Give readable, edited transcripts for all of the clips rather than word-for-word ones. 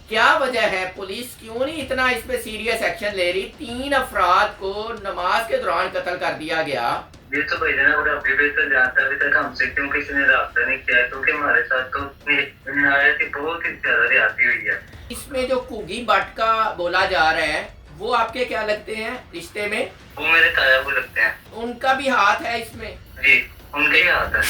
क्या वजह है, पुलिस क्यों नहीं इतना इस पे सीरियस एक्शन ले रही? 3 अफराद को नमाज के दौरान कत्ल कर दिया गया। ये तो भाई ना पूरा अभी भी तो जहाँ तक अभी तक हमसे क्यों किसी ने रास्ता नहीं किया है, क्योंकि हमारे साथ तो निहायत ही बहुत ही ज्यादा ज्यादती हुई है। इसमें जो कुगी भट्ट का बोला जा रहा है, वो आपके क्या लगते हैं रिश्ते में? वो मेरे ताया को लगते हैं। उनका भी हाथ है इसमें? जी, उनका ही हाथ है।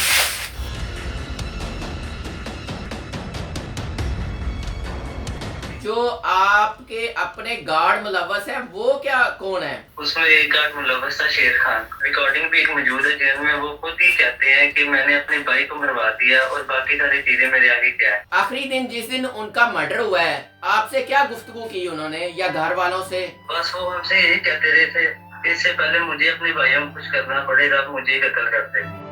जो आपके अपने गार्ड मुलव्वस है वो क्या कौन है? उसमें एक गार्ड मुलव्वस था, शेर खान। रिकॉर्डिंग भी एक मौजूद है जेल में। वो खुद ही कहते हैं कि मैंने अपने भाई को मरवा दिया और बाकी सारी चीजें मेरे आगे क्या है। आखिरी दिन जिस दिन उनका मर्डर हुआ है, आपसे क्या गुफ्तगू की उन्होंने या घर वालों से? बस वो हमसे यही कहते रहे थे, इससे पहले मुझे अपने भाइयों को कुछ करना पड़ेगा, आप मुझे ही कत्ल करते।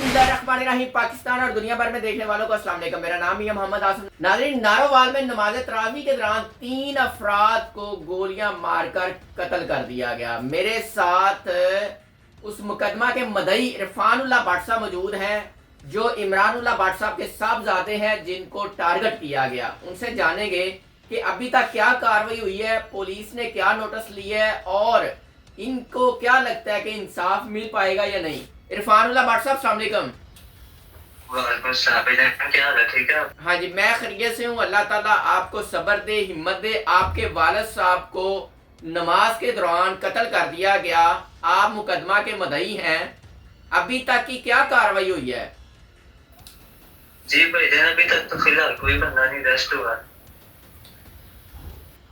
बिस्मिल्लाहिर्रहमानिर्रहीम। पाकिस्तान और दुनिया भर में देखने वालों को अस्सलाम वालेकुम। मेरा नाम है मोहम्मद आसिम। नाज़रीन, नारोवाल में नमाज तरावी के दौरान 3 अफराद को गोलियां मारकर कत्ल कर दिया गया। मेरे साथ उस मुकदमा के मदई इरफानुल्लाह भट्ट साहब मौजूद हैं, जो इमरानुल्लाह भट्ट साहब के साहबजादे हैं जिनको टारगेट किया गया। उनसे जानेंगे कि अभी तक क्या कार्रवाई हुई है, पुलिस ने क्या नोटिस लिया है और इनको क्या लगता है कि इंसाफ मिल पाएगा या नहीं। इरफानुल्लाह भट्ट साहब, अस्सलाम वालेकुम। वालेकुम सलाम। क्या हाल है, ठीक है? हाँ जी, मैं खैरियत से हूँ। अल्लाह ताला आपको सब्र दे, हिम्मत दे। आपके वालिद साहब को नमाज के दौरान कत्ल कर दिया गया, आप मुकदमा के मदई हैं। अभी तक की क्या कार्रवाई हुई है? जी भाईजान, अभी तक तो फिलहाल कोई बंदा नहीं अरेस्ट हुआ।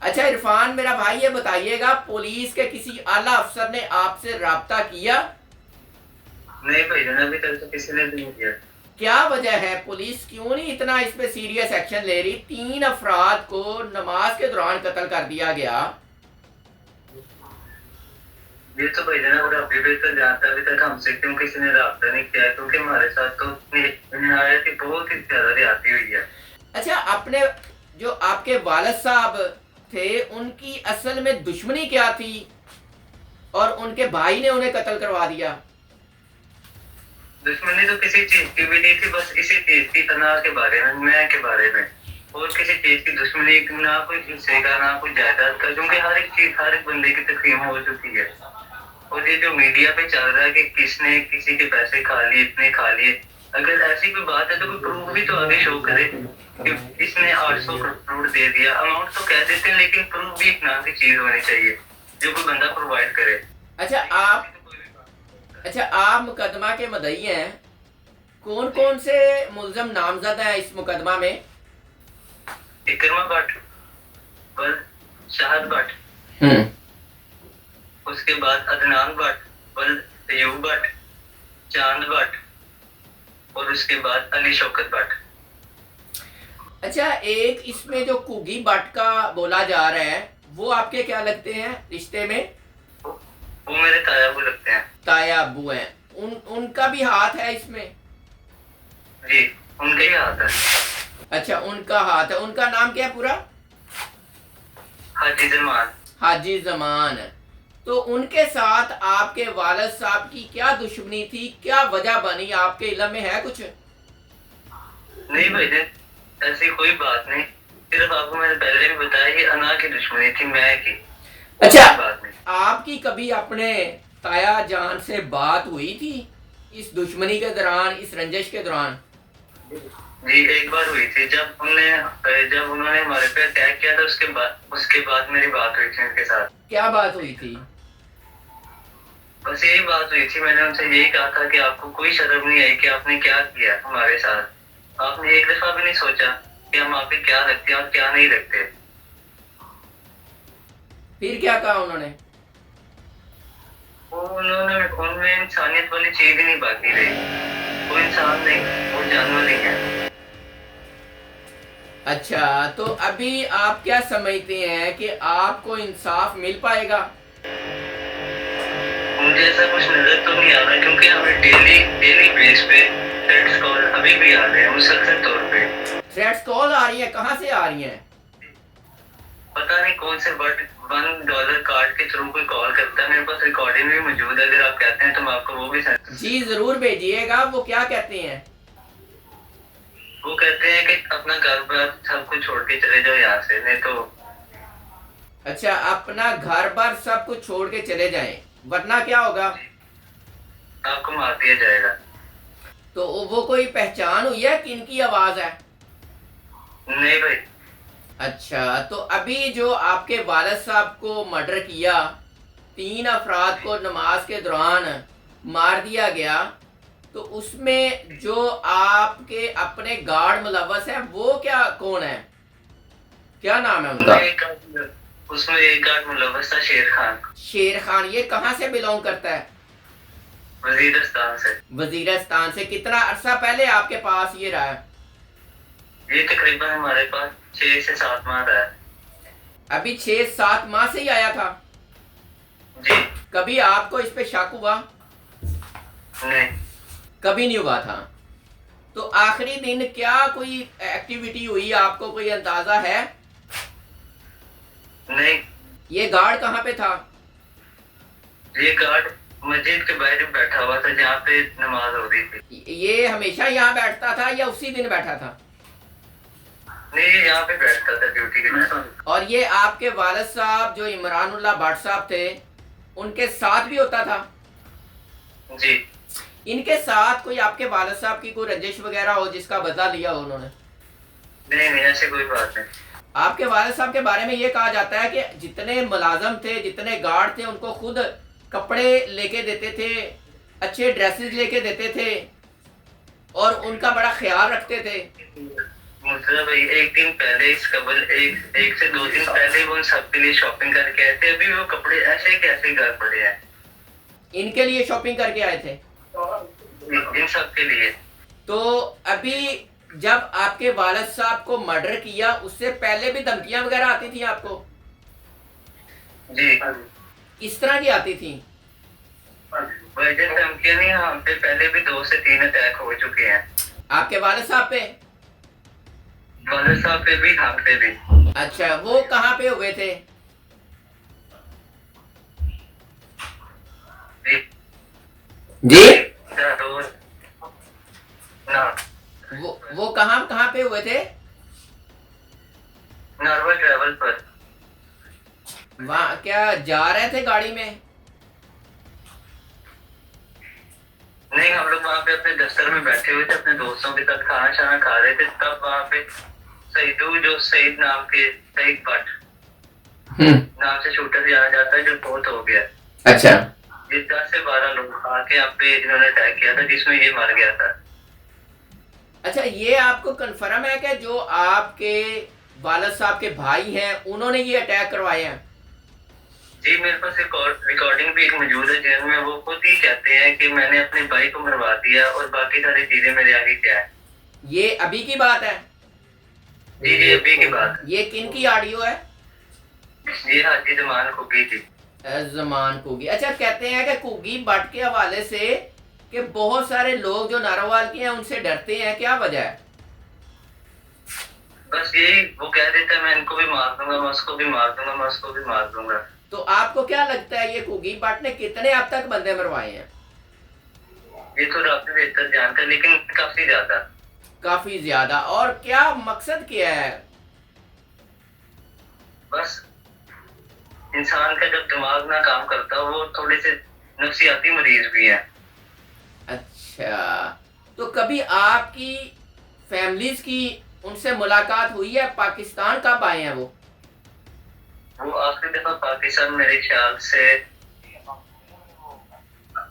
अच्छा इरफान मेरा भाई, ये बताइएगा, पुलिस के किसी आला अफसर ने आपसे राब्ता किया? नहीं भाईजान, अभी तक तो किसी ने भी नहीं किया। क्या वजह है, पुलिस क्यों नहीं इतना इस पे सीरियस एक्शन ले रही? 3 अफराद को नमाज के दौरान कत्ल कर दिया गया। ये तो भाईजान पूरा अभी भी तो जहाँ तक अभी तक हमसे क्यों किसी ने रास्ता नहीं किया है, क्योंकि हमारे साथ तो निहायत ही बहुत ही ज्यादा ज्यादती हुई है। अच्छा, अपने जो आपके वालिद साहब थे, उनकी असल में दुश्मनी क्या थी और उनके भाई ने उन्हें कत्ल करवा दिया? दुश्मनी तो किसी चीज की भी नहीं थी, बस इसी चीज की तनाव के बारे में, मैं के बारे में। और किसी चीज की दुश्मनी ना कोई हिस्से का, ना कोई जायदाद का, क्योंकि हर एक चीज हर एक बंदे की तकसीम हो चुकी है। और ये जो मीडिया पे चल रहा है कि किसने किसी के पैसे खा लिए, इतने खा लिए, अगर ऐसी कोई बात है तो कोई प्रूफ भी तो आगे शो करे कि इसने 800 करोड़ दे दिया। अमाउंट तो कह देते हैं, लेकिन प्रूफ भी एक नाम की चीज होनी चाहिए जो कोई बंदा प्रोवाइड करे। अच्छा आप मुकदमा के मदई हैं। कौन कौन से मुल्जम नामजद हैं इस मुकदमा में? इकरमा भट्ट, बल शाहद भट्ट, उसके बाद अदनान भट्ट, बल अयूब भट्ट, चांद भट्ट और उसके बाद अली शौकत भट्ट। अच्छा, एक इसमें जो कुगी भट्ट का बोला जा रहा है, वो आपके क्या लगते हैं रिश्ते में? वो मेरे ताया को लगते हैं। ताया अब्बू हैं। उनका भी हाथ है इसमें? जी, उनका ही हाथ है। अच्छा, उनका हाथ है। उनका नाम क्या है पूरा? हाजी जमान। हाजी जमान। तो उनके साथ आपके वालिद साहब की क्या दुश्मनी थी, क्या वजह बनी, आपके इल्म में है कुछ? नहीं भाई, ऐसी कोई बात नहीं। सिर्फ आपको मैंने पहले भी बताया कि अना की दुश्मनी थी, मैं की। अच्छा, बात नहीं। आपकी कभी अपने ताया जान से बात हुई थी इस दुश्मनी के दौरान, इस रंजिश के दौरान? जी, एक बार हुई थी, जब उन्होंने हमारे पे अटैक किया था। उसके बाद मेरी बात हुई थी उनके साथ। क्या बात हुई थी? बस यही बात हुई थी। मैंने उनसे यही कहा था कि आपको कोई शर्म नहीं आई कि आपने क्या किया हमारे साथ। आपने एक दफा भी नहीं सोचा कि हम आप पे क्या रखते हैं और क्या नहीं रखते। फिर क्या कहा उन्होंने? उनमें इंसानियत वाली चीज ही नहीं बाकी रही। वो इंसान नहीं, वो जानवर ही है। अच्छा, तो अभी आप क्या समझते हैं कि आपको इंसाफ मिल पाएगा? मुझे ऐसा कुछ नजर तो नहीं आ रहा, क्योंकि हमें डेली बेस पे थ्रेट्स कॉल अभी भी आ रहे हैं मुसलसल तौर पे। थ्रेट्स कॉल आ रही है? कहाँ से आ रही हैं? पता नहीं कौन से $1 कार्ड के थ्रू कोई कॉल करता है। मेरे पास रिकॉर्डिंग भी मौजूद है, अगर आप कहते हैं तो मैं आपको वो भी जी जरूर भेजिएगा। वो क्या कहते हैं? कहते हैं कि अपना घर बार सब कुछ छोड़ के चले जाओ यहाँ से, नहीं तो अच्छा, अपना घर बार सब कुछ छोड़ के चले जाएं, वरना क्या होगा? आपको मार दिया जाएगा। तो वो कोई पहचान हुई है, किनकी आवाज है? नहीं भाई। अच्छा, तो अभी जो आपके वालिद साहब को मर्डर किया, 3 अफराद को नमाज के दौरान मार दिया गया, तो उसमें जो आपके अपने गार्ड मुलव्वस है वो क्या, कौन है, क्या नाम है उनका? उसमें एक गार्ड मुलव्वस था, शेर खान। शेर खान, ये कहाँ से बिलोंग करता है? वजीरिस्तान से। वजीरिस्तान से। कितना अरसा पहले आपके पास ये रहा है? ये तकरीबन हमारे पास 6 से 7 माह रहा है। अभी 6-7 माह से ही आया था? जी। कभी आपको इस पे शक हुआ? नहीं। कभी नहीं हुआ था। तो आखिरी दिन क्या कोई एक्टिविटी हुई, आपको कोई अंदाजा है? नहीं। ये गार्ड कहाँ पे था? ये गार्ड मस्जिद के बाहर बैठा हुआ था जहाँ पे नमाज हो रही थी। ये हमेशा यहाँ बैठता था या उसी दिन बैठा था? नहीं, ये यहाँ पे बैठता था ड्यूटी के दिन। और ये आपके वालिद साहब जो इमरानुल्लाह भट्ट साहब थे, उनके साथ भी होता था? जी। इनके साथ कोई आपके वालिद साहब की कोई रंजिश वगैरह हो जिसका बदला लिया हो उन्होंने? नहीं, ऐसे कोई बात नहीं। आपके वालिद साहब के बारे में ये कहा जाता है कि जितने मुलाजम थे, जितने गार्ड थे, उनको खुद कपड़े लेके देते थे, अच्छे ड्रेसेस लेके देते थे और उनका बड़ा ख्याल रखते थे। मतलब एक दिन पहले, इस कबल एक से 2 दिन पहले वो उन सबके लिए शॉपिंग करके आए थे। अभी वो कपड़े ऐसे कैसे घर पड़े हैं। इनके लिए शॉपिंग करके आए थे? इन सब के लिए। तो अभी जब आपके वालिद साहब को मर्डर किया, उससे पहले भी धमकियां वगैरह आती थी आपको? जी। किस तरह की आती थी? वैसे धमकियां नहीं, हम पे पहले भी 2 से 3 अटैक हो चुके हैं। आपके वालिद साहब पे? वालिद साहब पे भी, हम पे भी। अच्छा, वो कहाँ पे हुए थे? जी? ना। वो कहाँ कहाँ पे हुए थे? नॉर्मल ट्रैवल पर। वहाँ क्या जा रहे थे गाड़ी में? नहीं, हम लोग वहाँ पे अपने दफ्तर में बैठे हुए थे, अपने दोस्तों के साथ खाना शाना खा रहे थे। तब वहाँ पे सईदू, जो सईद नाम के, सईद भट्ट नाम से शूटर जाना जाता है, जो बहुत हो गया। अच्छा। ये 10 से 12 लोग आके यहाँ पे जिन्होंने अटैक किया था, जिसमें ये मर गया था। अच्छा, ये आपको कंफर्म है कि जो आपके वालिद साहब के भाई हैं उन्होंने ये अटैक करवाए हैं? जी, मेरे पास रिकॉर्डिंग भी एक मौजूद है जिनमें वो खुद ही कहते हैं कि मैंने अपने भाई को मरवा दिया और बाकी सारी चीजें मेरे आगे क्या है। ये अभी की बात है? जी, अभी की बात। ये किन की ऑडियो है? ये हाजी जमान खुगी थी। जमान कुगी। अच्छा, कहते हैं कि कुगी भट्ट के हवाले से कि बहुत सारे लोग जो नारोवाल के हैं उनसे डरते हैं, क्या वजह है? बस यही, वो कह देता है मैं इनको भी मार दूंगा, मैं उसको भी मार दूंगा, मैं उसको भी मार दूंगा। तो आपको क्या लगता है ये कुगी भट्ट ने कितने अब तक बंदे मरवाए हैं? ये तो रब भी बेहतर जानता है, लेकिन काफी ज्यादा। काफी ज्यादा। और क्या मकसद क्या है? बस इंसान का जब दिमाग ना काम करता, वो थोड़े से नफसियाती मरीज भी है। अच्छा, तो कभी आपकी फैमिलीज की उनसे मुलाकात हुई है? पाकिस्तान कब आए हैं वो? वो आखिरी दफा पाकिस्तान मेरे ख्याल से,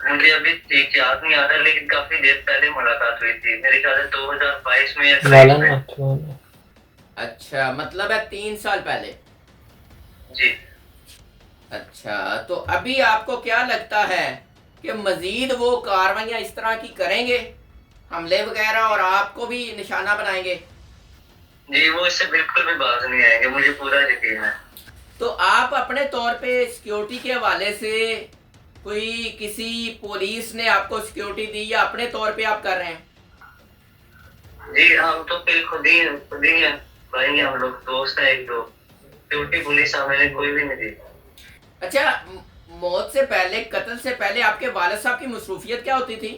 मुझे अभी ठीक याद नहीं आ रहा, लेकिन काफी देर पहले मुलाकात हुई थी। मेरे ख्याल से 2022 में या 23 में। अच्छा, मतलब है 3 साल पहले। जी। अच्छा, तो अभी आपको क्या लगता है कि मजीद वो कार्रवाइयाँ इस तरह की करेंगे, हमले वगैरह, और आपको भी निशाना बनाएंगे? जी, वो इससे बिल्कुल भी बाज नहीं आएंगे, मुझे पूरा यकीन है। तो आप अपने तौर पे सिक्योरिटी के हवाले से कोई किसी पुलिस ने आपको सिक्योरिटी दी या अपने तौर पे आप कर रहे हैं? जी, हम तो फिर खुद ही हैं भाई, हम लोग दोस्त हैं एक दो। सिक्योरिटी पुलिस हमें कोई भी नहीं दी। अच्छा, मौत से पहले, कत्ल से पहले आपके वालिद साहब की मसरूफियत क्या होती थी?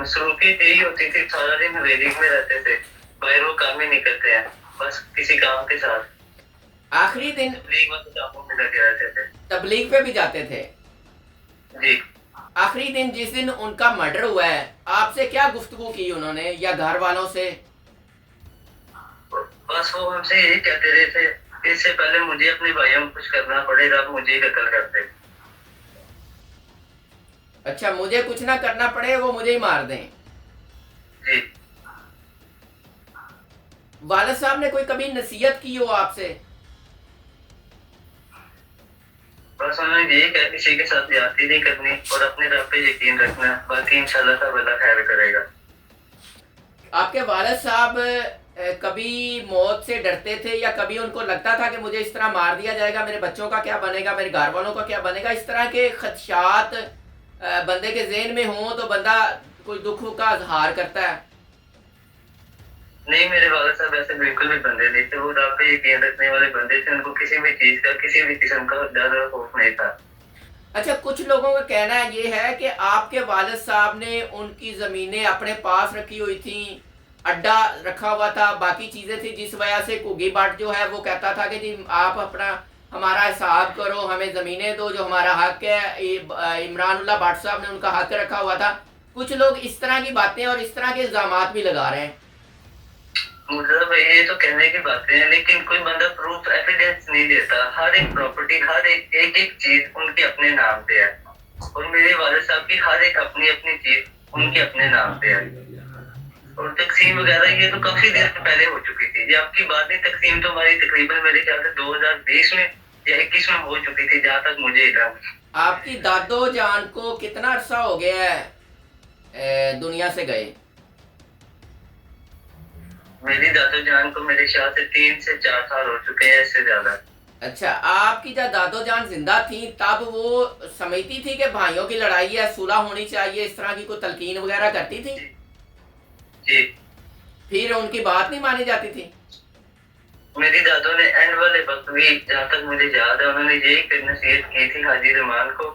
मसरूफियत यही होती थी, सारा दिन हवेली में रहते थे, बाहर वो काम ही नहीं करते हैं, बस किसी काम के साथ आखिरी दिन तबलीग वाले कामों में लगे रहते थे। तबलीग पे भी जाते थे। जी, आखिरी दिन जिस दिन उनका मर्डर हुआ है, आपसे क्या गुफ्तगू की उन्होंने या घर वालों से? बस वो हमसे यही कहते रहे थे, इससे पहले मुझे अपने भाइयों को कुछ करना पड़े, रब मुझे ही कत्ल करते। अच्छा, मुझे कुछ ना करना पड़े, वो मुझे ही मार दें। जी, वालिद साहब ने कोई कभी नसीहत की हो आपसे? बस उन्होंने यही कहा, किसी के साथ ज्यादती नहीं करनी और अपने रब पे यकीन रखना, बाकी इंशाल्लाह सब अल्लाह खैर करेगा। आपके वालिद साहब कभी मौत से डरते थे या कभी उनको लगता था कि मुझे इस तरह मार दिया जाएगा, मेरे बच्चों का क्या बनेगा, मेरे घर वालों का क्या बनेगा? इस तरह के खदशात बंदे के ज़हन में हों तो बंदा कोई दुख का इजहार करता है। नहीं, मेरे वाले साहब ऐसे बिल्कुल भी बंदे नहीं थे, वो रब पे यकीन रखने वाले बंदे थे, उनको किसी भी चीज का, किसी भी किस्म का डर और खौफ नहीं था। अच्छा, कुछ लोगों का कहना ये है कि आपके वालिद साहब ने उनकी ज़मीनें अपने पास रखी हुई थी, अड्डा रखा हुआ था, बाकी चीज़ें थी, जिस वजह से घुगी भट्ट जो है वो कहता था कि जी आप अपना हमारा हिसाब करो, हमें ज़मीनें दो, जो हमारा हक है। इमरानुल्लाह भट्ट साहब ने उनका हक रखा हुआ था। कुछ लोग इस तरह की बातें और इस तरह के इल्ज़ामात भी लगा रहे हैं। मतलब ये तो कहने की बातें हैं, लेकिन कोई बंदा प्रूफ एविडेंस नहीं देता। हर एक प्रॉपर्टी, हर एक एक चीज उनके अपने नाम पे है, और मेरे वाले साहब की हर एक अपनी अपनी चीज उनके अपने नाम पे है। और तकसीम वगैरह ये तो काफी देर पहले हो चुकी थी, ये आपकी बात नहीं। तकसीम तो हमारी तकरीबन मेरे ख्याल से 2020 में या 21 में हो चुकी थी, जहाँ तक मुझे इल्म। आपकी दादो जान को कितना अरसा हो गया है दुनिया से गए? मेरी दादो जान को मेरे ख्याल से 3 से 4 साल हो चुके हैं, इससे ज्यादा। अच्छा, आपकी जब दादो जान जिंदा थी तब वो समझती थी कि भाइयों की लड़ाई है, सुलह होनी चाहिए, इस तरह की कोई तलकीन वगैरह करती थी? जी, फिर उनकी बात नहीं मानी जाती थी? मेरी दादो ने एंड वाले वक्त भी, जहाँ तक मुझे याद है, उन्होंने यही नसीहत की थी हाजी रहमान को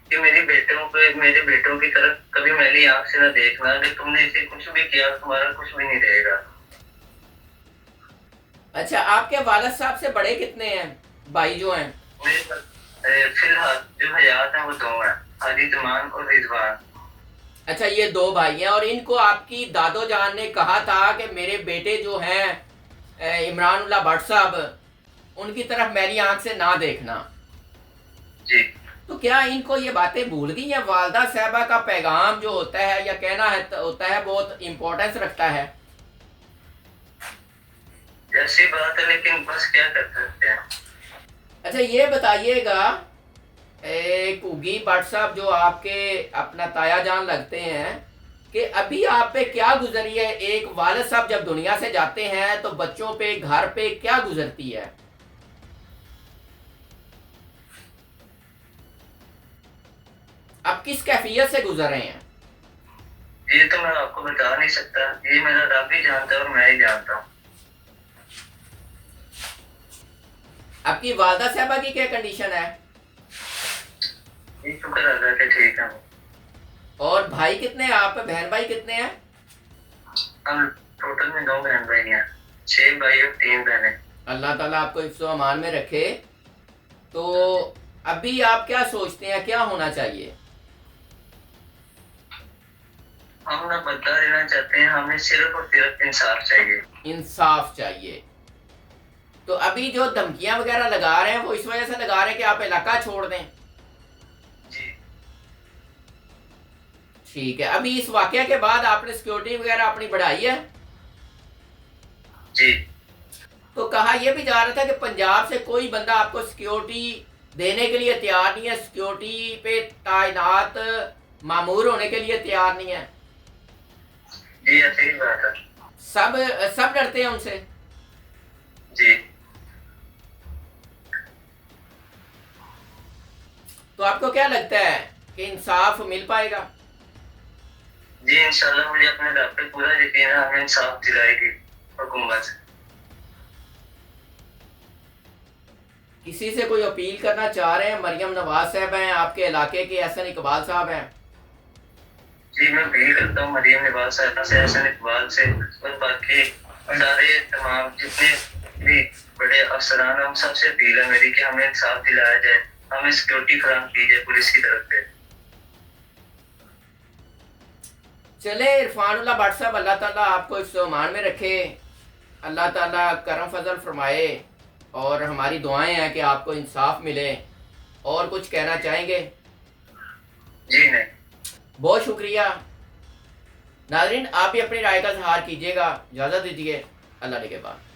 कि मेरे बेटों की तरफ कभी मैली आंख से न देखना, अगर तुमने इसे कुछ भी किया तुम्हारा कुछ भी नहीं रहेगा। अच्छा, आपके वालिद साहब से बड़े कितने हैं भाई जो हैं? फिलहाल जो हयात है वो 2 हैं, हाजी जमान और रिजवान। अच्छा, ये 2 भाई हैं और इनको आपकी दादो जान ने कहा था कि मेरे बेटे जो हैं इमरानुल्लाह भट्ट साहब, उनकी तरफ मेरी आंख से ना देखना। जी, तो क्या इनको ये बातें भूल गई हैं? वालदा साहबा का पैगाम जो होता है या कहना है होता है बहुत इम्पोर्टेंस रखता है। ऐसी बात है, लेकिन बस क्या कर सकते हैं। अच्छा, ये बताइएगा, घुगी भट्ट साहब जो आपके अपना ताया जान लगते हैं, कि अभी आप पे क्या गुजरी है? एक वालिद साहब जब दुनिया से जाते हैं तो बच्चों पे, घर पे क्या गुजरती है? आप किस कैफियत से गुजर रहे हैं? ये तो मैं आपको बता नहीं सकता, ये मेरा रब ही जानता है और मैं ही जानता हूँ। आपकी वालदा साहबा की क्या कंडीशन है? ये शुक्र अल्लाह के, ठीक है। और भाई कितने हैं आप? बहन भाई कितने हैं? हम टोटल में 9 बहन भाई हैं, 6 भाई और 3 बहनें। अल्लाह ताला आपको हिफ्ज़ो अमान में रखे। तो अभी आप क्या सोचते हैं, क्या होना चाहिए? हम ना बदला लेना चाहते हैं, हमें सिर्फ और सिर्फ इंसाफ चाहिए। इंसाफ चाहिए। तो अभी जो धमकियां वगैरह लगा रहे हैं वो इस वजह से लगा रहे हैं कि आप इलाका छोड़ दें? जी, ठीक है। अभी इस वाकया के बाद आपने सिक्योरिटी वगैरह अपनी बढ़ाई है? जी, तो कहा यह भी जा रहा था कि पंजाब से कोई बंदा आपको सिक्योरिटी देने के लिए तैयार नहीं है, सिक्योरिटी पे तैनात मामूर होने के लिए तैयार नहीं है। जी, ऐसी ही बात है। सब डरते हैं उनसे। जी, तो आपको क्या लगता है कि इंसाफ मिल पाएगा? जी, इंशाल्लाह मुझे अपने रब पे पूरा यकीन है, हमें इंसाफ दिलाएगी हुकूमत। किसी से कोई अपील करना चाह रहे हैं? मरियम नवाज साहब हैं, आपके इलाके के एहसन इकबाल साहब हैं। जी मैं अपील करता हूँ मरियम नवाज साहब से, हसन इकबाल से और बाकी सारे तमाम जितने भी बड़े अफसरान, हम सबसे अपील है मेरी कि हमें इंसाफ दिलाया जाए, हमें सिक्योरिटी फराहम की जाए पुलिस की तरफ से। चले इरफानुल्लाह भट्ट साहब, अल्लाह ताला आपको इस मान में रखे, अल्लाह ताला करम फजल फरमाए, और हमारी दुआएं हैं कि आपको इंसाफ मिले। और कुछ कहना चाहेंगे? जी नहीं। बहुत शुक्रिया। नाजरीन, आप भी अपनी राय का इजहार कीजिएगा। इजाज़त दीजिए, अल्लाह ने के बाद।